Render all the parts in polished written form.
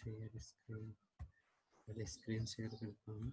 Share screen, पहले screen share करता हूँ।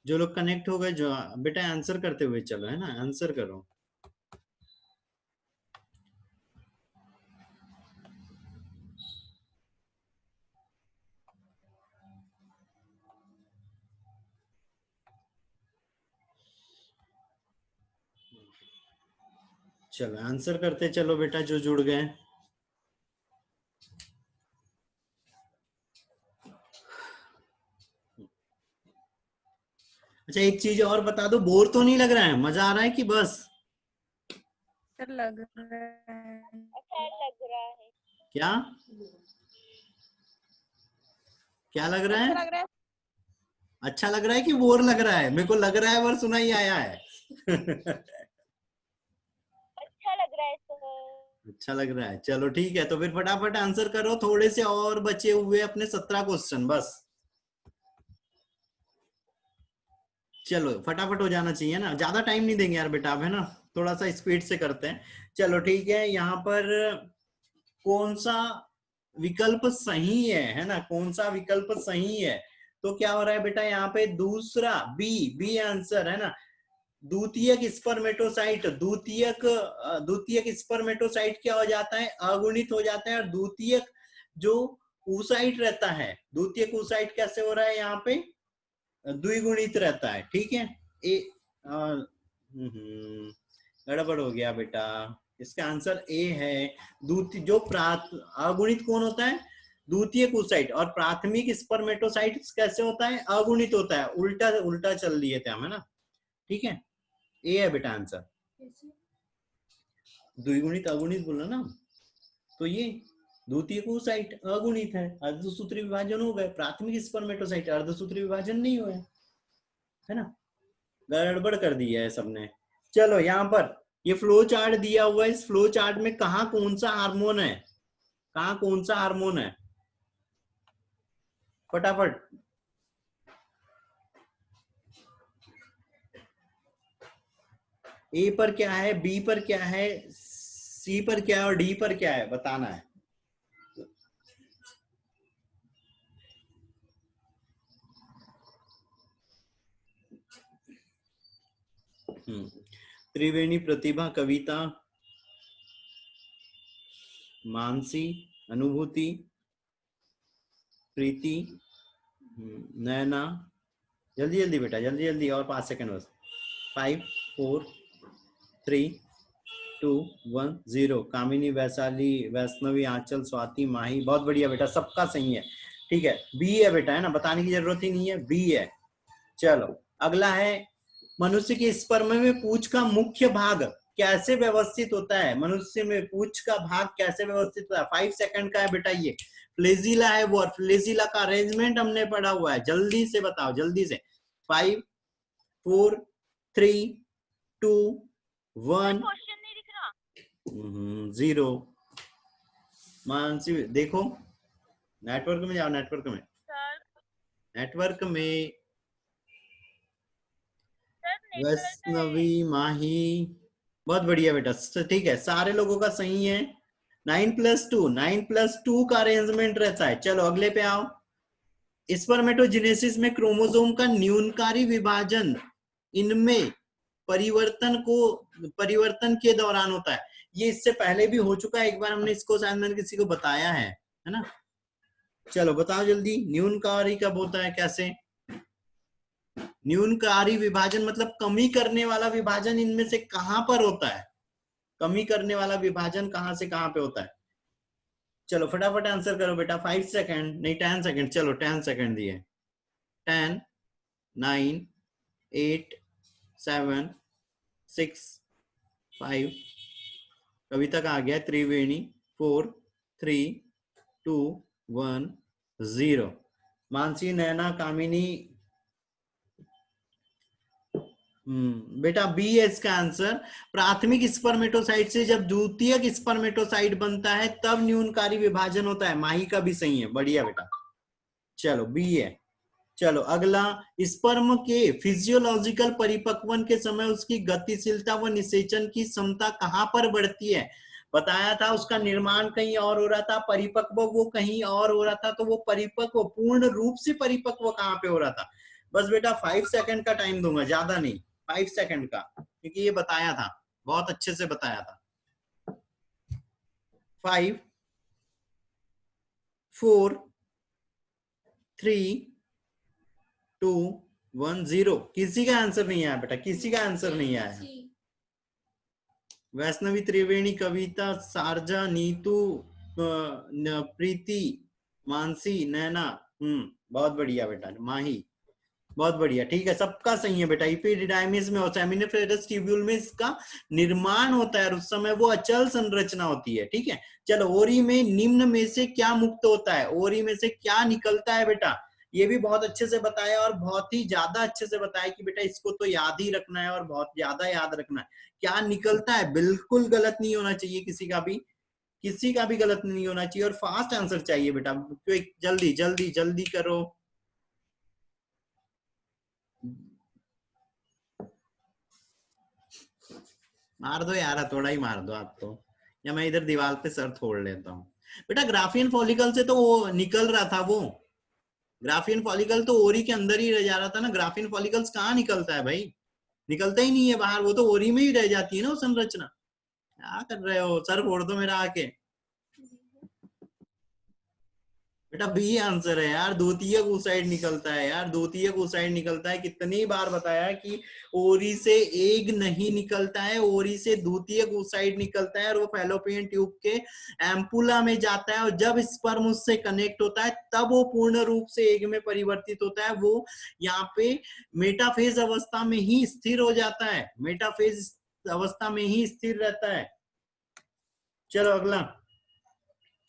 जो लोग कनेक्ट हो गए, जो बेटा आंसर करते हुए चलो, है ना, आंसर करो। चलो आंसर करते चलो बेटा, जो जुड़ गए। अच्छा एक चीज और बता दो, बोर तो नहीं लग रहा है, मजा आ रहा है कि बस? लग रहा है, अच्छा लग रहा है। क्या क्या लग रहा अच्छा है? लग रहा है। अच्छा लग रहा है कि बोर लग रहा है? मेरे को लग रहा है और सुना ही आया है। अच्छा लग रहा है सर। अच्छा लग रहा है, चलो ठीक है, तो फिर फटाफट आंसर करो, थोड़े से और बचे हुए अपने 17 क्वेश्चन बस। चलो फटाफट हो जाना चाहिए ना, ज्यादा टाइम नहीं देंगे यार बेटा, अब है ना, थोड़ा सा स्पीड से करते हैं। चलो ठीक है, यहाँ पर कौन सा विकल्प सही है ना, कौन सा विकल्प सही है? तो क्या हो रहा है बेटा, यहाँ पे दूसरा बी, बी आंसर है ना। द्वितीयक स्पर्मेटोसाइट, द्वितीयक स्पर्मेटोसाइट क्या हो जाता है, अगुणित हो जाता है, और द्वितीयक जो oocyte रहता है, द्वितीयक oocyte कैसे हो रहा है यहाँ पे, द्विगुणित रहता है, ठीक है। गड़बड़ हो गया बेटा, इसका आंसर ए है। जो अगुणित कौन होता है, द्वितीयक oocyte, और प्राथमिक स्पर्मेटोसाइट कैसे होता है, अगुणित होता है, उल्टा उल्टा चल लिए थे हम, है ना, ठीक है। ए है बेटा आंसर, द्विगुणित अगुणित बोला ना, तो ये द्वितीयक oocyte अगुणित है, अर्धसूत्री विभाजन हो गए, प्राथमिक स्पर्मेटोसाइट अर्धसूत्री विभाजन नहीं हुए, है ना, गड़बड़ कर दिया है सबने। चलो यहाँ पर ये फ्लो चार्ट दिया हुआ है, इस फ्लो चार्ट में कहा कौन सा हार्मोन है, कहा कौन सा हार्मोन है, फटाफट। ए पर क्या है, बी पर क्या है, सी पर क्या है, और डी पर क्या है, बताना है। त्रिवेणी, प्रतिभा, कविता, मानसी, अनुभूति, प्रीति, नैना। जल्दी जल्दी बेटा, जल्दी जल्दी, और 5 सेकंड बस। 5 4 3 2 1 0। कामिनी, वैशाली, वैष्णवी, आंचल, स्वाति, माही, बहुत बढ़िया बेटा, सबका सही है, ठीक है। बी है बेटा, है ना, बताने की जरूरत ही नहीं है, बी है। चलो अगला है, मनुष्य के स्पर्म में पूंछ का मुख्य भाग कैसे व्यवस्थित होता है, मनुष्य में पूंछ का भाग कैसे व्यवस्थित होता है, 5 सेकंड का है बेटा ये। फ्लेजिला है वो, और फ्लेजिला का अरेंजमेंट हमने पढ़ा हुआ है, जल्दी से बताओ, जल्दी से। 5 4 3 2 1 क्वेश्चन नहीं दिख रहा। 0। मानसी देखो, नेटवर्क में जाओ, नेटवर्क में, सर नेटवर्क में। सर नेटवर्क का है। वैष्णवी, माही, बहुत बढ़िया बेटा, ठीक है, सारे लोगों का सही है। 9+2 का अरेंजमेंट रहता है। चलो अगले पे आओ, स्पर्मेटोजेनेसिस में क्रोमोसोम का न्यूनकारी विभाजन इनमें परिवर्तन के दौरान होता है। ये इससे पहले भी हो चुका है एक बार, हमने इसको शायद मैंने किसी को बताया है ना। चलो बताओ जल्दी, न्यूनकारी कब होता है, कैसे? न्यूनकारी विभाजन मतलब कमी करने वाला विभाजन इनमें से कहां पर होता है, कमी करने वाला विभाजन कहां से कहां पे होता है? चलो फटाफट आंसर करो बेटा, 5 सेकंड नहीं 10 सेकंड, चलो 10 सेकंड दिए। 10 9 8 7 6 5 कविता का आ गया त्रिवेणी 4 3 2 1 0 मानसी नैना कामिनी बेटा बी है इसका आंसर। प्राथमिक स्पर्मेटोसाइट से जब द्वितीयक स्पर्मेटोसाइट बनता है तब न्यूनकारी विभाजन होता है। माही का भी सही है, बढ़िया बेटा। चलो बी है। चलो अगला, स्पर्म के फिजियोलॉजिकल परिपक्वन के समय उसकी गतिशीलता व निषेचन की क्षमता कहां पर बढ़ती है? बताया था उसका निर्माण कहीं और हो रहा था, परिपक्व वो कहीं और हो रहा था। तो वो परिपक्व, पूर्ण रूप से परिपक्व कहां पे हो रहा था? बस बेटा 5 सेकंड का टाइम दूंगा, ज्यादा नहीं, 5 सेकंड का, क्योंकि ये बताया था, बहुत अच्छे से बताया था। 5 4 3 2 1 0 किसी का आंसर नहीं आया बेटा, किसी का आंसर नहीं आया। वैष्णवी, त्रिवेणी, कविता, सारजा, नीतू, प्रीति, मानसी, नैना। बहुत बढ़िया बेटा। माही, बहुत बढ़िया, ठीक है, सबका सही है बेटा। इपिडिडाइमिस में और सेमिनिफेरस ट्यूब्यूल में इसका निर्माण होता है और उस समय वो अचल संरचना होती है, ठीक है। चलो, ओरी में निम्न में से क्या मुक्त होता है? ओरी में से क्या निकलता है बेटा? ये भी बहुत अच्छे से बताया और बहुत ही ज्यादा अच्छे से बताया कि बेटा इसको तो याद ही रखना है और बहुत ज्यादा याद रखना है। क्या निकलता है? बिल्कुल गलत नहीं होना चाहिए, किसी का भी गलत नहीं होना चाहिए और फास्ट आंसर चाहिए बेटा। जल्दी जल्दी जल्दी करो। मार दो यार, थोड़ा ही मार दो आप तो, या मैं इधर दीवार पे सर फोड़ लेता हूँ। बेटा ग्राफियन फॉलिकल से तो वो निकल रहा था, वो ग्राफियन फॉलिकल तो ओरी के अंदर ही रह जा रहा था ना। ग्राफियन फॉलिकल्स कहाँ निकलता है भाई? निकलता ही नहीं है बाहर, वो तो ओरी में ही रह जाती है ना वो संरचना। क्या कर रहे हो? सर फोड़ दो मेरा आके। बेटा बी आंसर है यार, द्वितीयक oocyte निकलता है यार, द्वितीयक oocyte निकलता है। कितनी बार बताया कि ओरी से एग नहीं निकलता है, ओरी से द्वितीयक oocyte निकलता है और वो फैलोपियन ट्यूब के एम्पुला में जाता है और जब स्पर्म उससे कनेक्ट होता है तब वो पूर्ण रूप से एग में परिवर्तित होता है। वो यहाँ पे मेटाफेज अवस्था में ही स्थिर हो जाता है, मेटाफेज अवस्था में ही स्थिर रहता है। चलो अगला,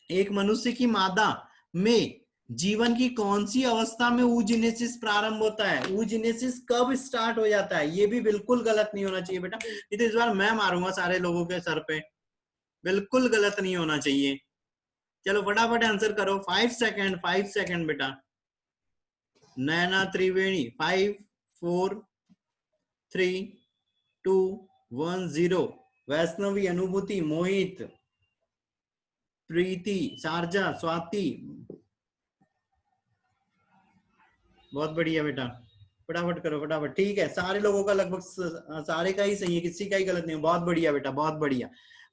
एक मनुष्य की मादा में जीवन की कौन सी अवस्था में oogenesis प्रारंभ होता है? oogenesis कब स्टार्ट हो जाता है? ये भी बिल्कुल गलत नहीं होना चाहिए बेटा। ये तो इस बार मैं मारूंगा सारे लोगों के सर पे, बिल्कुल गलत नहीं होना चाहिए। चलो फटाफट आंसर करो, 5 सेकंड, 5 सेकंड बेटा। नैना, त्रिवेणी, 5 4 3 2 1 0 वैष्णवी, अनुभूति, मोहित, प्रीति, शारजा, स्वाति। बहुत बढ़िया बेटा, फटाफट करो फटाफट। ठीक है, सारे लोगों का लगभग सारे का ही सही है, किसी का ही गलत नहीं। बहुत बढ़िया बेटा, बहुत बढ़िया।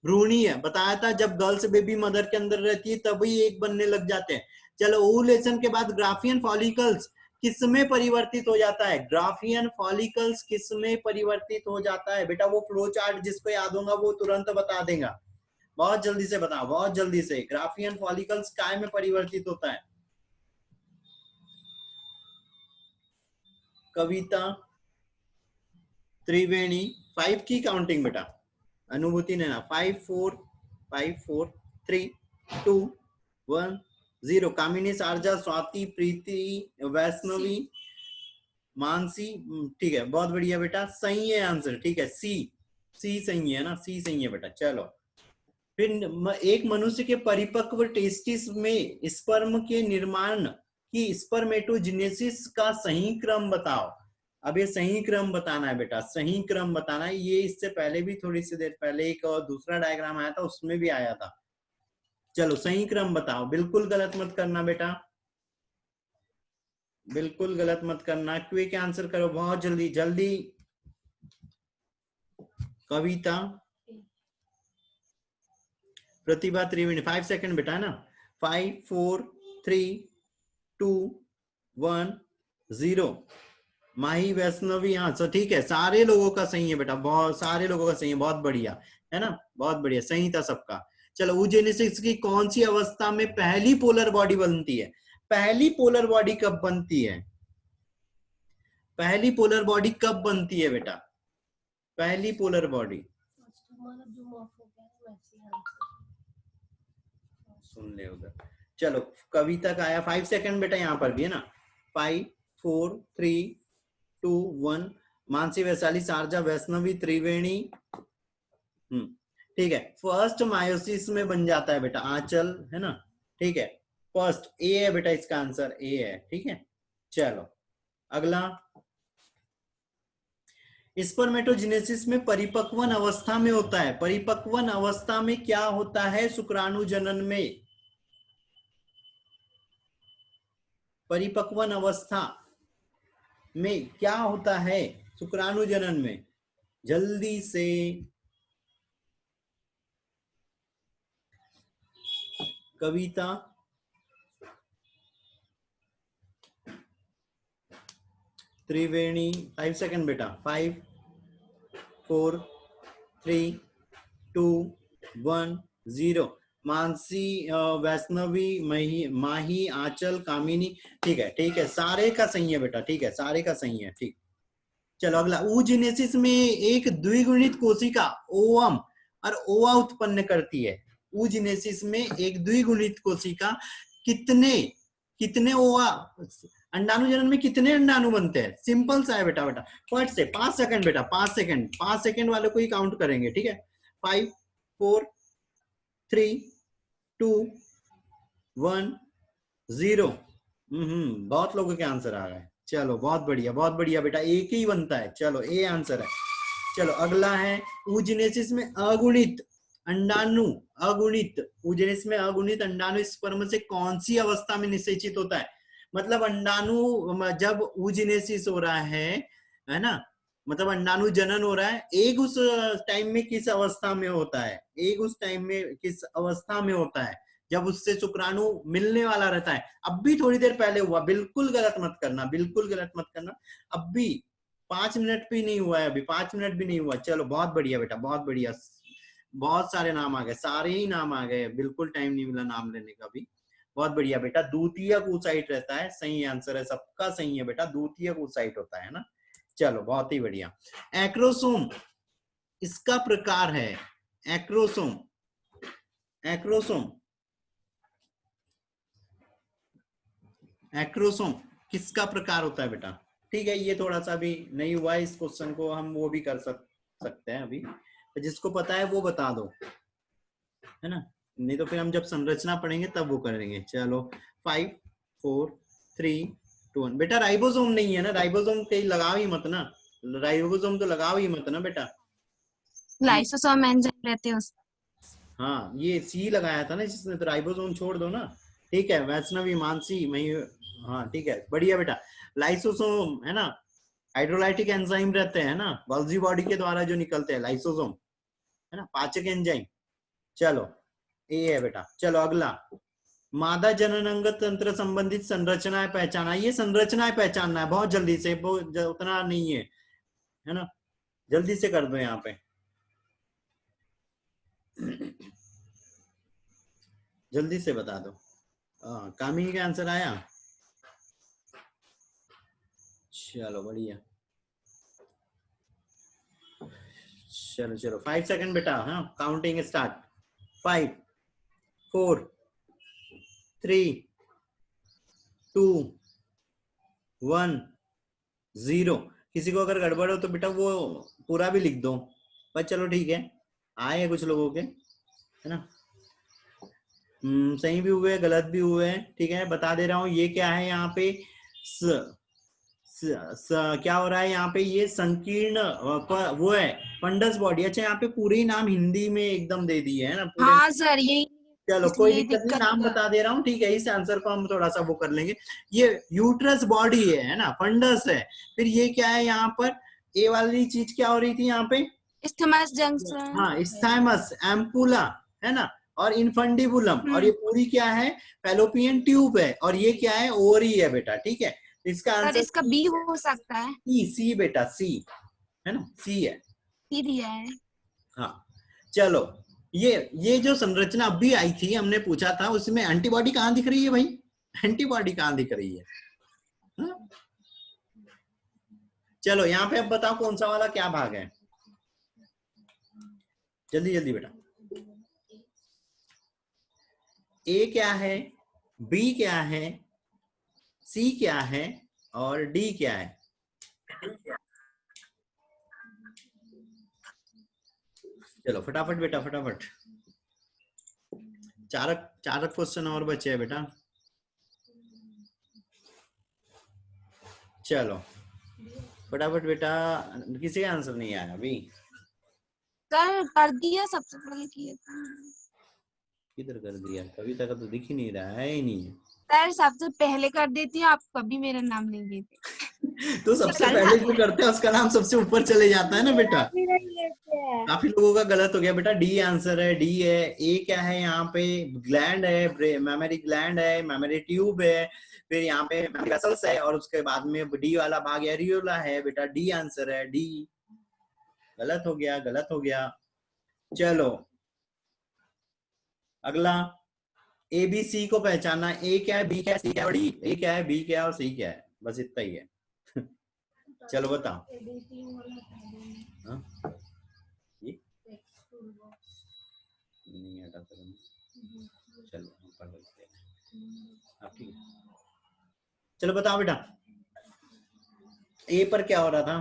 भ्रूणी है, बताया था जब गर्ल्स बेबी मदर के अंदर रहती है तभी एक बनने लग जाते हैं। चलो, ओवुलेशन के बाद ग्राफियन फॉलिकल्स किसमें परिवर्तित हो जाता है? ग्राफियन फॉलिकल्स किसमें परिवर्तित हो जाता है बेटा? वो फ्लो चार्ट जिसको याद होगा वो तुरंत बता देगा। बहुत जल्दी से बताओ, बहुत जल्दी से। ग्राफियन फॉलिकल्स काय में परिवर्तित होता है? कविता, त्रिवेणी, 5 की काउंटिंग बेटा। अनुभूति ने ना 5 4 5 4 3 2 1 0 कामिनी, शारजा, स्वाति, प्रीति, वैष्णवी, मानसी। ठीक है, बहुत बढ़िया बेटा, सही है आंसर। ठीक है, सी सही है ना, सी सही है बेटा। चलो फिर, एक मनुष्य के परिपक्व टेस्टिस में स्पर्म के निर्माण की स्पर्मेटोजेनेसिस का सही क्रम बताओ। अब ये सही क्रम बताना है बेटा, सही क्रम बताना है। ये इससे पहले भी थोड़ी सी देर पहले एक और दूसरा डायग्राम आया था, उसमें भी आया था। चलो सही क्रम बताओ, बिल्कुल गलत मत करना बेटा, बिल्कुल गलत मत करना। क्विक आंसर करो बहुत जल्दी जल्दी। कविता, प्रतिभा, त्रिवेणी, 5 सेकंड बेटा है ना। 5 4 3 2 1 0 माही, वैष्णवी। हाँ सो ठीक है, सारे लोगों का सही है बेटा, बहुत सारे लोगों का सही है, बहुत बढ़िया है ना, बहुत बढ़िया, सही था सबका। चलो, oogenesis की कौन सी अवस्था में पहली पोलर बॉडी बनती है? पहली पोलर बॉडी कब बनती है? पहली पोलर बॉडी कब बनती है बेटा? पहली पोलर बॉडी सुन ले उधर। चलो कभी तक आया 5 सेकंड बेटा, यहाँ पर भी है ना। 5 4 3 2 1। मानसी, वैशाली, शारजा, वैष्णवी, त्रिवेणी। ठीक है, फर्स्ट मायोसिस में बन जाता है बेटा आंचल, है ना। ठीक है, फर्स्ट ए है बेटा, इसका आंसर ए है। ठीक है, चलो अगला। स्पर्मेटोजेनेसिस में परिपक्वन अवस्था में होता है। परिपक्वन अवस्था में क्या होता है शुक्राणु जनन में? परिपक्वन अवस्था में क्या होता है शुक्राणु जनन में? जल्दी से कविता, त्रिवेणी। 5 सेकंड बेटा। 5 4 3 2 1 0। मानसी, वैष्णवी, माही, आंचल, कामिनी। ठीक है, सारे का सही है बेटा। ठीक है, सारे का सही है। ठीक, चलो अगला। ऊजिनेसिस में एक द्विगुणित कोशिका ओवम और ओवा उत्पन्न करती है। ऊजिनेसिस में एक द्विगुणित कोशिका कितने ओवा, अंडाणु जनन में कितने अंडाणु बनते हैं? सिंपल सा है बेटा। फट से 5 सेकंड बेटा, 5 सेकंड वाले को ही काउंट करेंगे। ठीक है, 5 4 3 2 1 0। बहुत लोगों के आंसर आ गए। चलो बहुत बढ़िया बेटा, एक ही बनता है। चलो ए आंसर है। चलो अगला है ऊजिनेसिस में अगुणित अंडाणु। ऊजिनेसिस में अगुणित अंडाणु स्पर्म से कौन सी अवस्था में निषेचित होता है? मतलब अंडाणु जब ऊजिनेसिस हो रहा है ना, मतलब अंडाणु जनन हो रहा है, एग उस टाइम में किस अवस्था में होता है? एग उस टाइम में किस अवस्था में होता है? जब उससे शुक्राणु मिलने वाला रहता है। अब भी थोड़ी देर पहले हुआ, बिल्कुल गलत मत करना, बिल्कुल गलत मत करना। अब भी 5 मिनट भी नहीं हुआ है, अभी 5 मिनट भी नहीं हुआ। चलो बहुत बढ़िया बेटा, बहुत बढ़िया। बहुत सारे नाम आ गए, सारे ही नाम आ गए, बिल्कुल टाइम नहीं मिला नाम लेने का भी। बहुत बढ़िया बेटा, द्वितीयक ऊसाइट रहता है। सही आंसर है, सबका सही है बेटा, द्वितीयक ऊसाइट होता है ना। चलो बहुत ही बढ़िया। एक्रोसोम इसका प्रकार है। एक्रोसोम किसका प्रकार होता है बेटा? ठीक है, ये थोड़ा सा भी नहीं हुआ है, इस क्वेश्चन को हम वो भी कर सकते हैं अभी। तो जिसको पता है वो बता दो, है ना, नहीं तो फिर हम जब संरचना पढ़ेंगे तब वो करेंगे। चलो 5 4 3 2 1। बेटा राइबोसोम नहीं है ना, राइबोसोम कहीं लगाओ ही मत ना, राइबोसोम तो लगाओ ही मत ना बेटा। लाइसोसोम एंजाइम रहते हैं उसमें। हाँ, ये सी लगाया था ना जिसने, तो राइबोसोम छोड़ दो ना। ठीक है, वैष्णवी, मानसी, मही। हाँ ठीक है, बढ़िया बेटा। लाइसोसोम है ना, हाइड्रोलाइटिक एंजाइम रहते हैं ना, गोल्जी बॉडी के द्वारा जो निकलते हैं, लाइसोसोम है ना, पाचक एंजाइम। चलो ये है बेटा। चलो अगला, मादा जननांग तंत्र संबंधित संरचनाएं पहचाना। ये संरचनाएं पहचानना है बहुत जल्दी से, उतना नहीं है ना, जल्दी से कर दो यहाँ पे। जल्दी से बता दो। कामिनी का आंसर आया? चलो बढ़िया। चलो 5 सेकंड बेटा। हाँ, काउंटिंग स्टार्ट। 5 4 3 2 1 0। किसी को अगर गड़बड़ हो तो बेटा वो पूरा भी लिख दो, पर चलो ठीक है, आए कुछ लोगों के, है ना। सही भी हुए, गलत भी हुए। ठीक है, बता दे रहा हूँ। ये क्या है यहाँ पे? क्या हो रहा है यहाँ पे? ये संकीर्ण वो है फंडस बॉडी। अच्छा, यहाँ पे पूरे ही नाम हिंदी में एकदम दे दिए है ना पूरे। हाँ सर, यही चलो कोई दिक्कत नहीं, नाम बता दे रहा हूँ। ठीक है, इस आंसर को हम थोड़ा सा वो कर लेंगे। ये यूट्रस बॉडी है ना, फंडस है। फिर ये क्या है यहाँ पर? ए वाली चीज क्या हो रही थी यहाँ पे? Isthmus junction. हाँ, इस्थाइमस, एम्पुला है ना, और इनफंडिबुलम। और ये पूरी क्या है? फैलोपियन ट्यूब है। और ये क्या है? ओवरी है बेटा। ठीक है, इसका सर आंसर इसका बी हो सकता है। सी बेटा, सी है ना, सी है। सी दिया है। हाँ चलो, ये जो संरचना अभी आई थी, हमने पूछा था उसमें एंटीबॉडी कहाँ दिख रही है भाई? एंटीबॉडी कहाँ दिख रही है? हाँ? चलो यहाँ पे अब बताओ कौन सा वाला क्या भाग है, जल्दी जल्दी बेटा। ए क्या है, बी क्या है, सी क्या है और डी क्या है? चलो फटाफट बेटा फटाफट, चार क्वेश्चन और बचे हैं बेटा। चलो फटाफट बेटा, किसी का आंसर नहीं आया अभी? कर दिया, सबसे पहले किया था। किधर कर दिया? कविता का तो दिख ही नहीं रहा है ही नहीं। सर सबसे पहले कर देती हूँ, आप कभी मेरा नाम नहीं लेते। तो सबसे पहले जो करते हैं उसका नाम सबसे ऊपर चले जाता है ना बेटा। काफी लोगों का गलत हो गया बेटा, डी आंसर है, डी है। ए क्या है यहाँ पे? ग्लैंड है, मेमोरी ग्लैंड है, मेमोरी ट्यूब है, फिर यहाँ पे वेसल्स है और उसके बाद में डी वाला भाग एरियोला है बेटा। डी आंसर है, डी। गलत हो गया, गलत हो गया। चलो अगला, ए बी सी को पहचानना। ए क्या है, बी क्या है, सी क्या है और डी। ए क्या है, बी क्या है और सी क्या है, बस इतना ही है। चलो बताओ। हाँ? ये नहीं आता तो चलो हम पढ़ लेते हैं। ठीक है, चलो बताओ बेटा, ए पर क्या हो रहा था?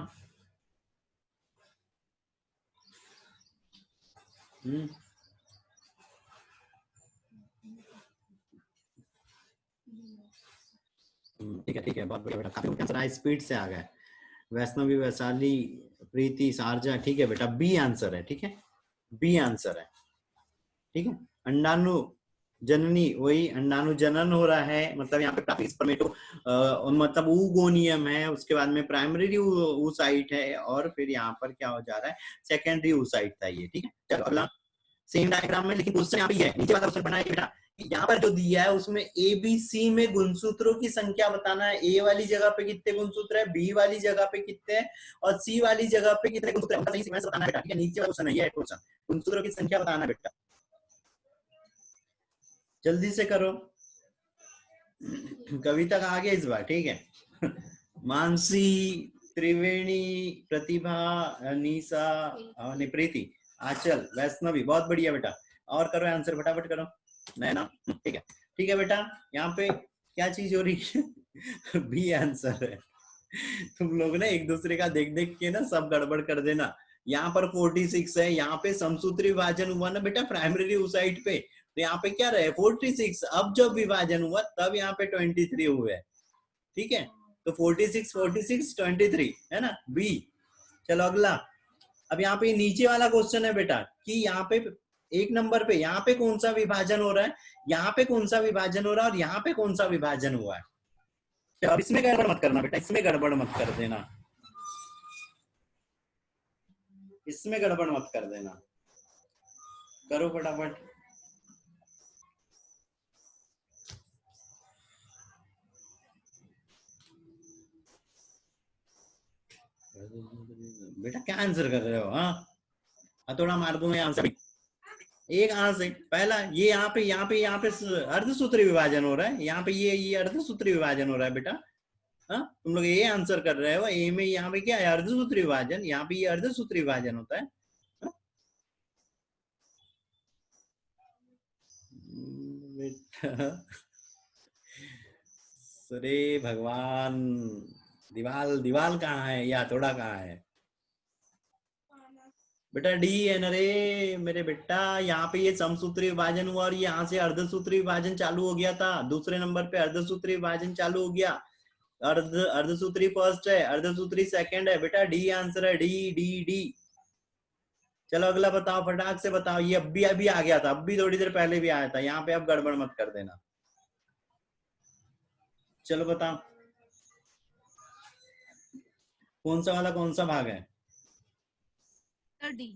ठीक है बहुत बढ़िया बेटा, काफी स्पीड से आ गए। वैष्णवी, वैशाली, प्रीति, सारजा, ठीक है बेटा, बी आंसर है। ठीक है, बी आंसर है। ठीक है, अंडाणु जननी, वही अंडाणु जनन हो रहा है, मतलब यहाँ पे स्पर्मेटो मतलब ooगोनियम है, उसके बाद में प्राइमरी ooसाइट है और फिर यहाँ पर क्या हो जा रहा है, सेकेंडरी ooसाइट था ये। ठीक है, चलो अगला, सेम डायग्राम में, लेकिन क्वेश्चन यहाँ पे है, नीचे वाला क्वेश्चन बना है बेटा, यहाँ पर जो दिया है उसमें ए बी सी में गुणसूत्रों की संख्या बताना है। ए वाली जगह पे कितने गुणसूत्र है, बी वाली जगह पे कितने हैं और सी वाली जगह पे कितने गुणसूत्र है, सही सीक्वेंस बताना है बेटा। ठीक है, नीचे वाला क्वेश्चन है ये क्वेश्चन, गुणसूत्रों की संख्या बताना है बेटा, जल्दी से करो। कविता का आगे इस बार, ठीक है। मानसी, त्रिवेणी, प्रतिभा, निशा, प्रीति, आंचल, वैष्णवी, बहुत बढ़िया बेटा। और करो आंसर फटाफट करो, नैना। ठीक है, ठीक है बेटा, यहाँ पे क्या चीज हो रही है? बी आंसर है। तुम लोग ना एक दूसरे का देख देख के ना सब गड़बड़ कर देना। यहाँ पर 46 है, यहाँ पे समसूत्री विभाजन हुआ ना बेटा प्राइमरी ooसाइट पे, तो यहाँ पे क्या रहे 46। अब जब विभाजन हुआ तब यहाँ पे 23 हुए। ठीक है, तो 46 46 23 है ना, बी। चलो अगला, अब यहाँ पे नीचे वाला क्वेश्चन है बेटा कि यहाँ पे एक नंबर पे यहाँ पे कौन सा विभाजन हो रहा है, यहाँ पे कौन सा विभाजन हो रहा है और यहाँ पे कौन सा विभाजन हुआ है। अब इसमें गड़बड़ मत करना बेटा, इसमें गड़बड़ मत कर देना, इसमें गड़बड़ मत कर देना, करो फटाफट। बेटा क्या आंसर कर रहे हो? हाँ, थोड़ा मार दूं मैं आंसर। एक आंसर पहला, ये यहाँ पे अर्धसूत्री विभाजन हो रहा है, यहाँ पे ये अर्धसूत्री विभाजन हो रहा है बेटा। हाँ, तुम लोग ये आंसर कर रहे हो, ए में यहाँ पे क्या है, अर्धसूत्री विभाजन, यहाँ पे ये अर्धसूत्री विभाजन होता है। बेटा अरे भगवान, दीवाल कहाँ है या थोड़ा कहाँ है बेटा? डी है ना रे मेरे बेटा, यहाँ पे ये समसूत्री विभाजन हुआ और यहाँ से अर्धसूत्री विभाजन चालू हो गया था। दूसरे नंबर पे अर्धसूत्री विभाजन चालू हो गया, अर्धसूत्री फर्स्ट है, अर्धसूत्री सेकंड है बेटा। डी आंसर है, डी डी डी। चलो अगला बताओ, फटाक से बताओ। ये अभी आ गया था, अभी थोड़ी देर पहले भी आया था, यहाँ पे अब गड़बड़ मत कर देना। चलो बताओ कौन सा वाला कौन सा भाग है? डी।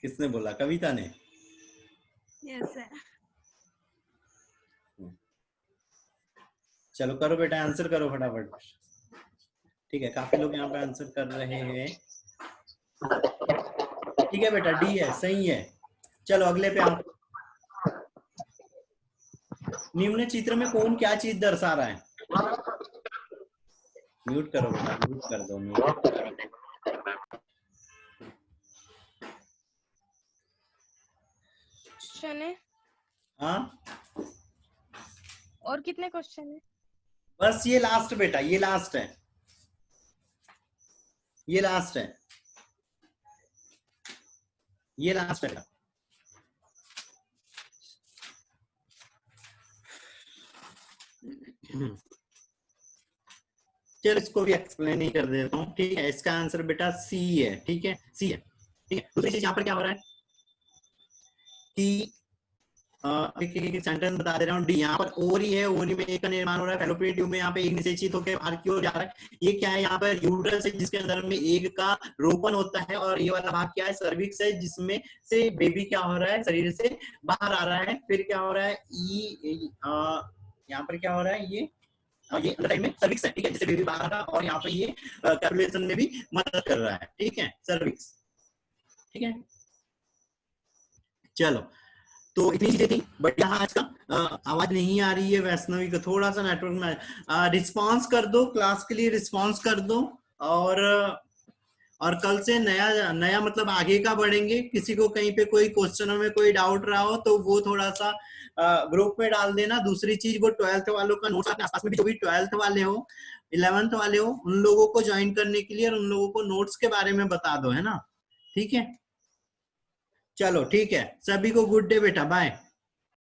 किसने बोला? कविता ने। Yes sir. चलो करो बेटा, आंसर करो फटाफट। ठीक है, काफी लोग यहाँ पे आंसर कर रहे हैं। ठीक है बेटा, डी है, सही है। चलो अगले पे आओ। निम्न चित्र में कौन क्या चीज दर्शा रहा है? म्यूट करो बेटा, म्यूट कर दो, म्यूट। क्वेश्चन है हाँ और कितने क्वेश्चन है? बस ये लास्ट बेटा, ये लास्ट है, ये लास्ट है, ये लास्ट है बेटा। चलो इसको भी एक्सप्लेन ही कर देता हूँ, ठीक है। इसका आंसर बेटा सी है, ठीक है, सी है, ठीक है। दूसरी चीज यहाँ पर क्या हो रहा है कि एक सेंटेंस बता दे रहा हूँ। डी यहाँ पर ओरी है, ओरी में एक का निर्माण हो रहा है, फैलोपियन ट्यूब में यहाँ पे एक निषेचित होकर बाहर की ओर जा रहा है। ये क्या है, यहाँ पर यूट्रस है जिसके अंदर में एक का रोपण होता है, और ये वाला भाग क्या है, सर्विक्स है, जिसमें से बेबी क्या हो रहा है, शरीर से बाहर आ रहा है। फिर क्या हो रहा है, यहाँ पर क्या हो रहा है, ये अंदर साइड में सर्विक्स है, ठीक है, जिससे बेबी बाहर आ रहा है, और यहाँ पे ये कैपुलेशन में भी मदद कर रहा है, ठीक है, सर्विक्स, ठीक है। चलो तो इतनी चीजें थी, बट यहाँ आज का आवाज नहीं आ रही है वैष्णवी को, थोड़ा सा नेटवर्क में रिस्पांस कर दो, क्लास के लिए रिस्पांस कर दो। और कल से नया नया मतलब आगे का बढ़ेंगे। किसी को कहीं पे कोई क्वेश्चनों में कोई डाउट रहा हो तो वो थोड़ा सा ग्रुप में डाल देना। दूसरी चीज, वो 12th वालों का नोट्स अपने आसपास में भी जो भी 12th वाले हो, 11th वाले हो, उन लोगों को ज्वाइन करने के लिए और उन लोगों को नोट्स के बारे में बता दो, है ना, ठीक है। चलो ठीक है, सभी को गुड डे बेटा, बाय।